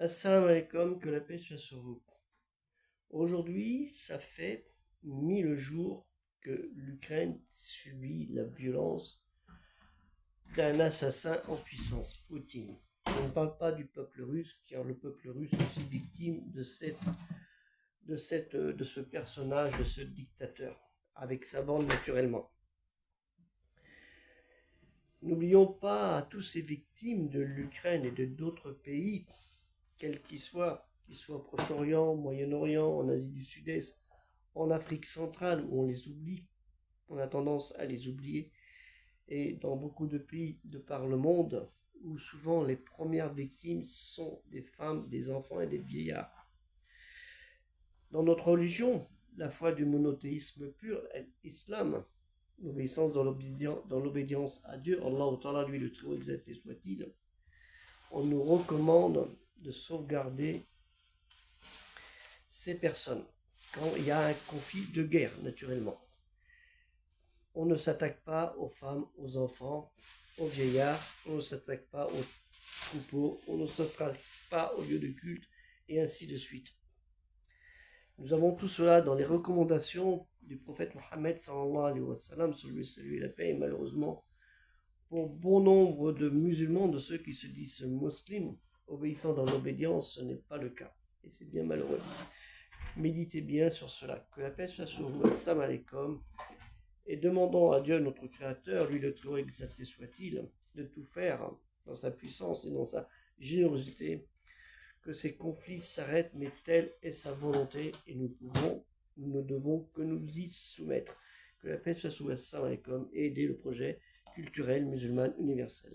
Assalamu alaikum, que la paix soit sur vous. Aujourd'hui, ça fait 1000 jours que l'Ukraine subit la violence d'un assassin en puissance, Poutine. On ne parle pas du peuple russe, car le peuple russe est aussi victime de ce personnage, de ce dictateur, avec sa bande naturellement. N'oublions pas à tous ces victimes de l'Ukraine et de d'autres pays, quels qu'ils soient au Proche-Orient, Moyen-Orient, en Asie du Sud-Est, en Afrique centrale, où on les oublie, on a tendance à les oublier, et dans beaucoup de pays de par le monde, où souvent les premières victimes sont des femmes, des enfants et des vieillards. Dans notre religion, la foi du monothéisme pur, l'islam, l'obéissance dans l'obédience à Dieu, Allah Ta'ala, lui le très haut exalté soit-il, on nous recommande de sauvegarder ces personnes quand il y a un conflit de guerre, naturellement. On ne s'attaque pas aux femmes, aux enfants, aux vieillards, on ne s'attaque pas aux troupeaux, on ne s'attaque pas aux lieux de culte, et ainsi de suite. Nous avons tout cela dans les recommandations du prophète Mohammed sallallahu alayhi wa sallam, sur lui salut la paix, et malheureusement, pour bon nombre de musulmans, de ceux qui se disent musulmans, obéissant dans l'obédience, ce n'est pas le cas. Et c'est bien malheureux. Méditez bien sur cela. Que la paix soit sur vous. Assalamu alaikum. Et demandons à Dieu, notre Créateur, lui le très haut exalté soit-il, de tout faire dans sa puissance et dans sa générosité, que ces conflits s'arrêtent, mais telle est sa volonté, et nous ne devons que nous y soumettre. Que la paix soit sur vous. Assalamu alaikum. Et aider le projet culturel musulman universel.